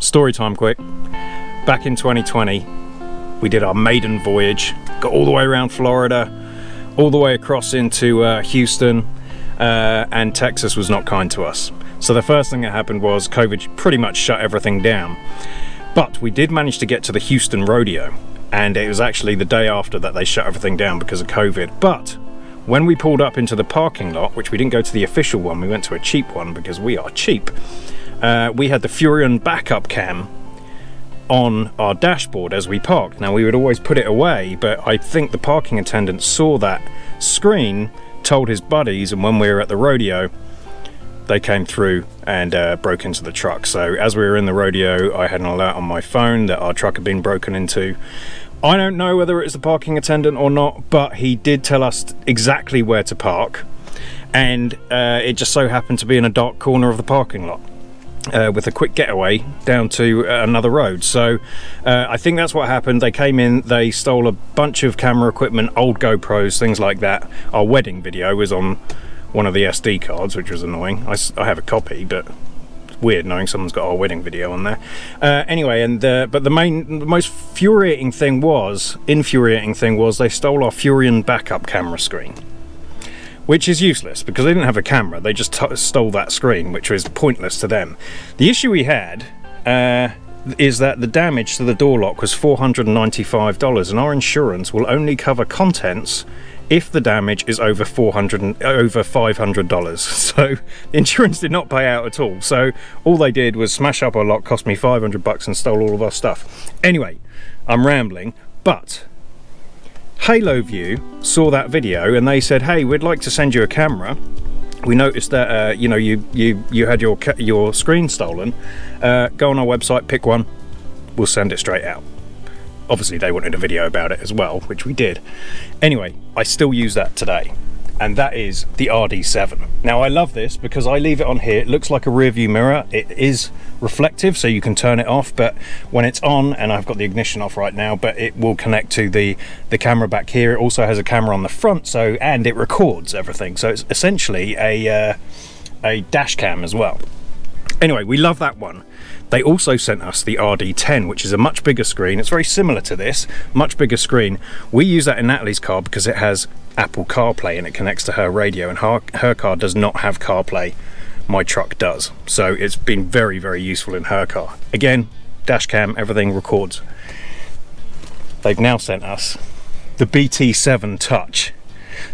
Story time quick. Back in 2020, we did our maiden voyage, got all the way around Florida, all the way across into Houston, and Texas was not kind to us. So the first thing that happened was COVID pretty much shut everything down. But we did manage to get to the Houston rodeo, and it was actually the day after that they shut everything down because of COVID. But when we pulled up into the parking lot, which we didn't go to the official one, we went to a cheap one because we are cheap, we had the Furion backup cam on our dashboard as we parked. Now we would always put it away, but I think the parking attendant saw that screen, told his buddies, and when we were at the rodeo they came through and broke into the truck. So as we were in the rodeo, I had an alert on my phone that our truck had been broken into. I don't know whether it's the parking attendant or not, but he did tell us exactly where to park, and it just so happened to be in a dark corner of the parking lot, with a quick getaway down to another road. So I think that's what happened. They came in, they stole a bunch of camera equipment, old GoPros, things like that. Our wedding video was on one of the SD cards, which was annoying. I have a copy, but it's weird knowing someone's got our wedding video on there. Anyway, and but the most infuriating thing was they stole our Furion backup camera screen, which is useless because they didn't have a camera. They just stole that screen, which was pointless to them. The issue we had is that the damage to the door lock was $495, and our insurance will only cover contents if the damage is over $500. So the insurance did not pay out at all. So all they did was smash up our lock, cost me $500 and stole all of our stuff. Anyway, I'm rambling, but Haloview saw that video and they said, hey, we'd like to send you a camera. We noticed that you know, you had your screen stolen. Go on our website, pick one, we'll send it straight out. Obviously they wanted a video about it as well, which we did. Anyway, I still use that today, and that is the RD7. Now I love this because I leave it on here. It looks like a rear view mirror. It is reflective, so you can turn it off, but when it's on, and I've got the ignition off right now, but it will connect to the camera back here. It also has a camera on the front, so, and it records everything, so it's essentially a dash cam as well. Anyway, we love that one. They also sent us the RD10, which is a much bigger screen. It's very similar to this, much bigger screen. We use that in Natalie's car because it has Apple CarPlay and it connects to her radio, and her car does not have CarPlay. My truck does. So it's been very, very useful in her car. Again, dash cam, everything records. They've now sent us the BT7 Touch.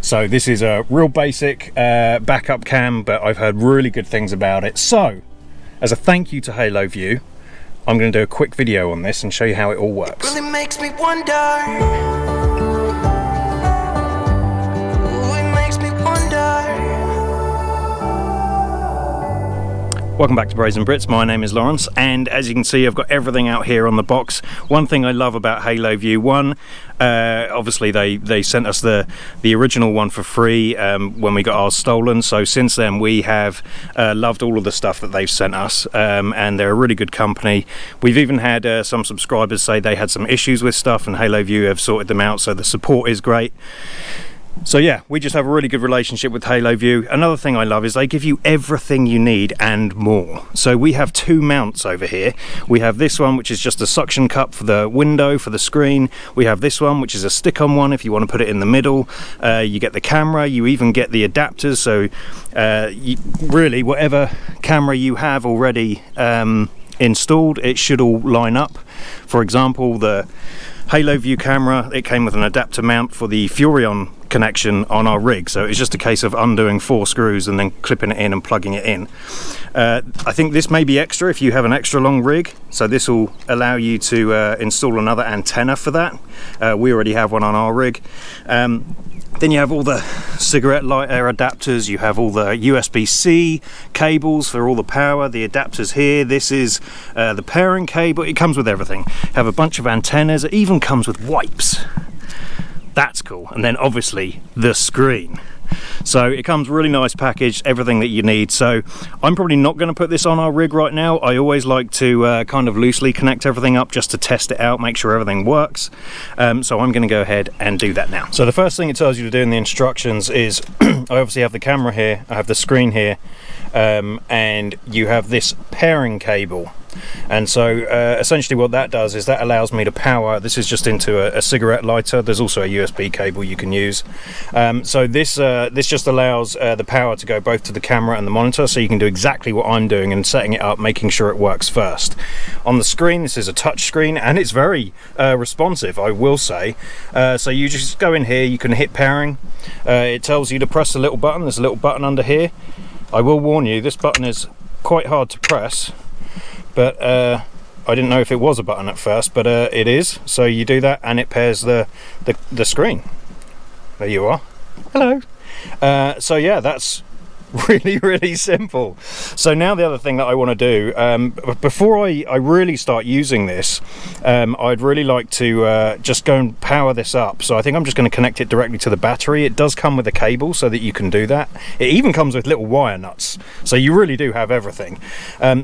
So this is a real basic backup cam, but I've heard really good things about it. So as a thank you to Haloview, I'm going to do a quick video on this and show you how it all works. Really makes me wonder. Welcome back to Brazen Brits. My name is Laurence, and as you can see, I've got everything out here on the box. One thing I love about Haloview, obviously they sent us the original one for free when we got ours stolen. So since then we have loved all of the stuff that they've sent us, and they're a really good company. We've even had some subscribers say they had some issues with stuff, and Haloview have sorted them out. So the support is great. So yeah, we just have a really good relationship with Haloview. Another thing I love is they give you everything you need and more. So we have two mounts over here. We have this one, which is just a suction cup for the window, for the screen. We have this one, which is a stick-on one if you want to put it in the middle. You get the camera, you even get the adapters. So really, whatever camera you have already installed, it should all line up. For example, the Haloview camera, it came with an adapter mount for the Furion connection on our rig, so it's just a case of undoing 4 screws and then clipping it in and plugging it in. I think this may be extra if you have an extra long rig, so this will allow you to install another antenna for that. We already have one on our rig. Then you have all the cigarette lighter adapters, you have all the USB-C cables for all the power, the adapters here. This is the pairing cable. It comes with everything. Have a bunch of antennas. It even comes with wipes. That's cool. And then obviously the screen. So it comes really nice packaged, everything that you need. So I'm probably not going to put this on our rig right now. I always like to kind of loosely connect everything up just to test it out, make sure everything works. So I'm going to go ahead and do that now. So the first thing it tells you to do in the instructions is I obviously have the camera here, I have the screen here, and you have this pairing cable. And so essentially what that does is that allows me to power, this is just into a cigarette lighter. There's also a USB cable you can use. So this just allows the power to go both to the camera and the monitor, so you can do exactly what I'm doing and setting it up, making sure it works first. On the screen, this is a touch screen, and it's very responsive, I will say. So you just go in here, you can hit pairing. It tells you to press a little button. There's a little button under here. I will warn you, this button is quite hard to press, but I didn't know if it was a button at first, but it is. So you do that and it pairs the screen. There you are. Hello. So yeah, that's really simple. So now the other thing that I want to do, before I really start using this, I'd really like to just go and power this up. So I think I'm just going to connect it directly to the battery. It does come with a cable so that you can do that. It even comes with little wire nuts, so you really do have everything.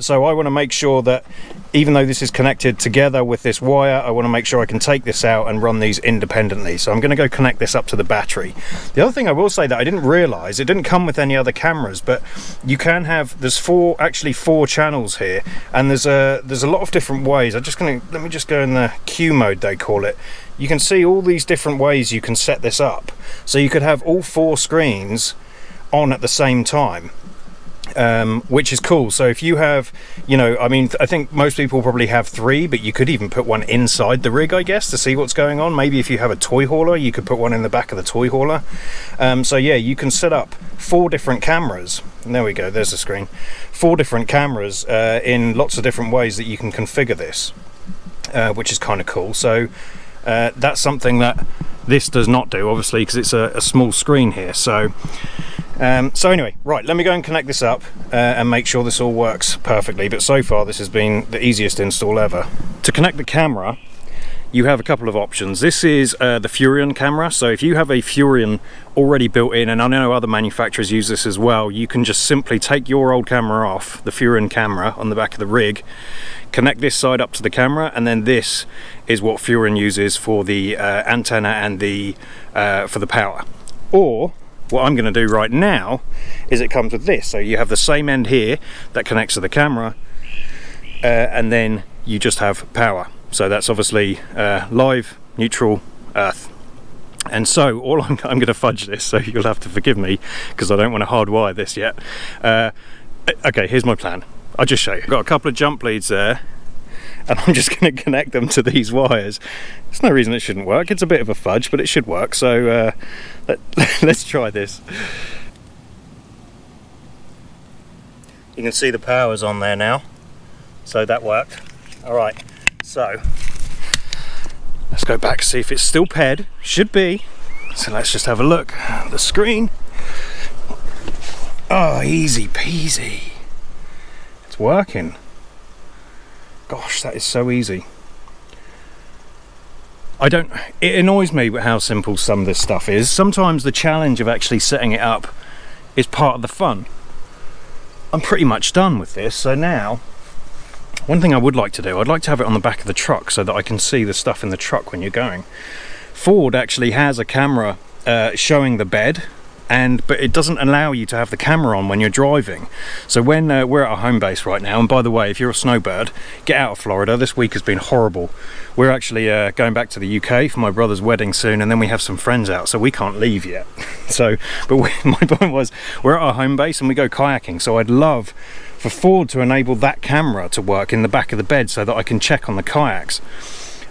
So I want to make sure that even though this is connected together with this wire, I want to make sure I can take this out and run these independently. So I'm going to go connect this up to the battery. The other thing I will say that I didn't realize, it didn't come with any other cameras, but you can have, there's actually four channels here, and there's a lot of different ways. Let me just go in the Q mode, they call it. You can see all these different ways you can set this up. So you could have all four screens on at the same time. Which is cool. So if you have, I mean, I think most people probably have three, but you could even put one inside the rig, I guess, to see what's going on. Maybe if you have a toy hauler, you could put one in the back of the toy hauler. So yeah, you can set up four different cameras. And there we go, there's the screen. Four different cameras in lots of different ways that you can configure this, which is kind of cool. So that's something that this does not do, obviously, because it's a small screen here. So anyway, right, let me go and connect this up and make sure this all works perfectly. But so far this has been the easiest install ever. To connect the camera, you have a couple of options. This is the Furion camera. So if you have a Furion already built in, and I know other manufacturers use this as well, you can just simply take your old camera off, the Furion camera on the back of the rig, connect this side up to the camera, and then this is what Furion uses for the antenna and for the power. Or what I'm going to do right now is it comes with this. So you have the same end here that connects to the camera, and then you just have power. So that's obviously live, neutral, earth. And so all I'm going to fudge this, so you'll have to forgive me because I don't want to hardwire this yet. Okay, here's my plan. I'll just show you. I've got a couple of jump leads there, and I'm just going to connect them to these wires. There's no reason it shouldn't work. It's a bit of a fudge, but it should work. So let's try this. You can see the power's on there now, so that worked. All right, so let's go back, see if it's still paired. Should be. So let's just have a look at the screen. Oh, easy peasy. It's working. Gosh, that is so easy. It annoys me how simple some of this stuff is. Sometimes the challenge of actually setting it up is part of the fun. I'm pretty much done with this, so now one thing I would like to do, I'd like to have it on the back of the truck so that I can see the stuff in the truck when you're going. Ford actually has a camera showing the bed, but it doesn't allow you to have the camera on when you're driving. So when we're at our home base right now, and by the way, if you're a snowbird, get out of Florida. This week has been horrible. We're actually going back to the UK for my brother's wedding soon, and then we have some friends out, so we can't leave yet. My point was, we're at our home base and we go kayaking, so I'd love for Ford to enable that camera to work in the back of the bed so that I can check on the kayaks.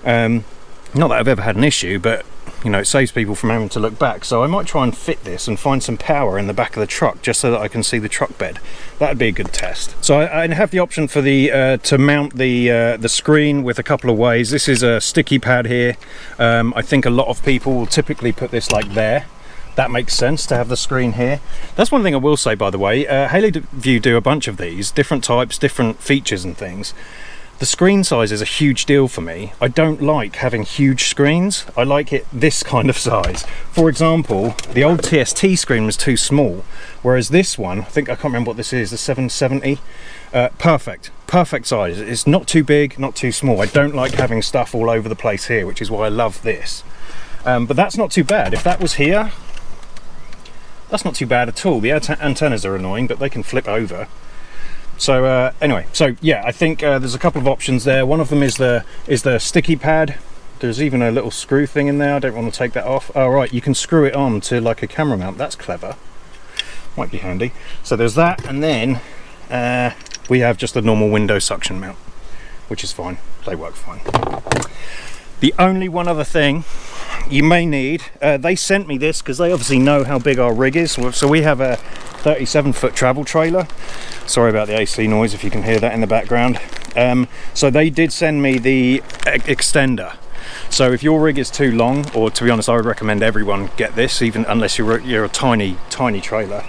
Not that I've ever had an issue, but it saves people from having to look back. So I might try and fit this and find some power in the back of the truck just so that I can see the truck bed. That'd be a good test. So I have the option for to mount the screen with a couple of ways. This is a sticky pad here. I think a lot of people will typically put this like there. That makes sense to have the screen here. That's one thing I will say, by the way. Haloview do a bunch of these, different types, different features and things. The screen size is a huge deal for me. I don't like having huge screens. I like it this kind of size. For example, the old TST screen was too small, whereas this one, I can't remember what this is, the 770. Perfect size. It's not too big, not too small. I don't like having stuff all over the place here, which is why I love this. But that's not too bad. If that was here, that's not too bad at all. The antennas are annoying, but they can flip over. So anyway, so yeah, I think there's a couple of options there. One of them is the sticky pad. There's even a little screw thing in there. I don't want to take that off. Oh right, you can screw it on to like a camera mount. That's clever. Might be handy. So there's that, and then we have just a normal window suction mount, which is fine. They work fine. The only one other thing you may need, they sent me this because they obviously know how big our rig is. So we have a 37-foot travel trailer. Sorry about the AC noise if you can hear that in the background. So they did send me the extender. So if your rig is too long, or to be honest, I would recommend everyone get this, even unless you're a tiny trailer,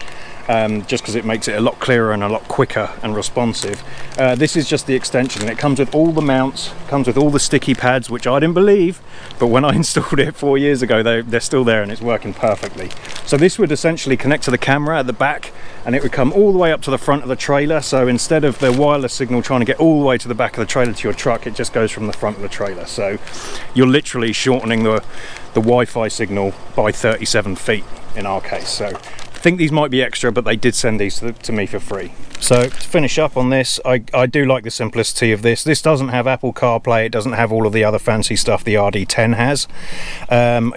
just because it makes it a lot clearer and a lot quicker and responsive. This is just the extension, and it comes with all the mounts, comes with all the sticky pads, which I didn't believe, but when I installed it 4 years ago, they're still there and it's working perfectly. So this would essentially connect to the camera at the back, and it would come all the way up to the front of the trailer. So instead of the wireless signal trying to get all the way to the back of the trailer to your truck, it just goes from the front of the trailer. So you're literally shortening the Wi-Fi signal by 37 feet in our case. So I think these might be extra, but they did send these to me for free. So to finish up on this, I do like the simplicity of this. This doesn't have Apple CarPlay, it doesn't have all of the other fancy stuff the RD10 has.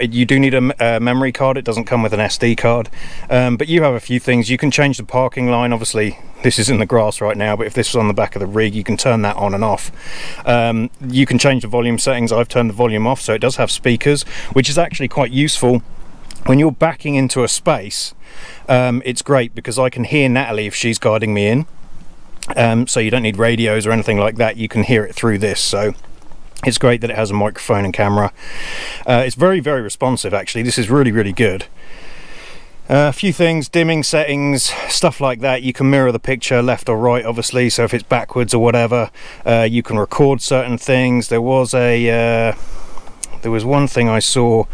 You do need a memory card, it doesn't come with an SD card, but you have a few things. You can change the parking line. Obviously this is in the grass right now, but if this was on the back of the rig, you can turn that on and off. You can change the volume settings. I've turned the volume off, so it does have speakers, which is actually quite useful when you're backing into a space. It's great because I can hear Natalie if she's guiding me in, so you don't need radios or anything like that. You can hear it through this, so it's great that it has a microphone and camera. It's very responsive actually. This is really good. A few things, dimming settings, stuff like that. You can mirror the picture left or right, obviously, so if it's backwards or whatever, you can record certain things. There was one thing I saw,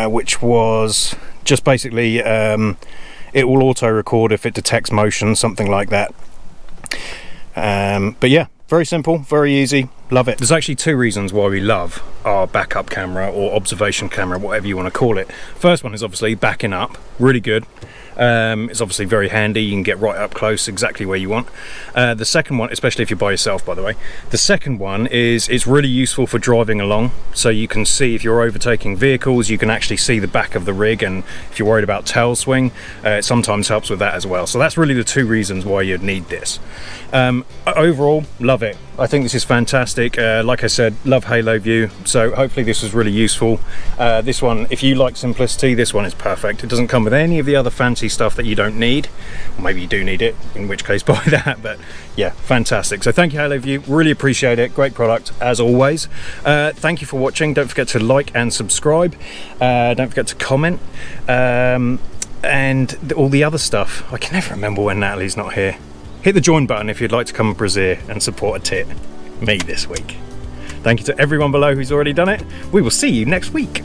which was just basically it will auto record if it detects motion, something like that. But yeah, very simple, very easy, love it. There's actually two reasons why we love our backup camera or observation camera, whatever you want to call it. First one is obviously backing up, really good. It's obviously very handy. You can get right up close exactly where you want. The second one, especially if you're by yourself, by the way, the second one is it's really useful for driving along. So you can see if you're overtaking vehicles, you can actually see the back of the rig, and if you're worried about tail swing, it sometimes helps with that as well. So that's really the two reasons why you'd need this. Overall, love it. I think this is fantastic. Like I said, love Haloview, so hopefully this was really useful. This one, if you like simplicity, this one is perfect. It doesn't come with any of the other fancy stuff that you don't need, or maybe you do need it, in which case buy that. But yeah, fantastic. So thank you, Haloview, really appreciate it. Great product as always. Thank you for watching. Don't forget to like and subscribe. Don't forget to comment, and all the other stuff. I can never remember when Natalie's not here. Hit the join button if you'd like to come to Braziere and support a tit, me this week. Thank you to everyone below who's already done it. We will see you next week.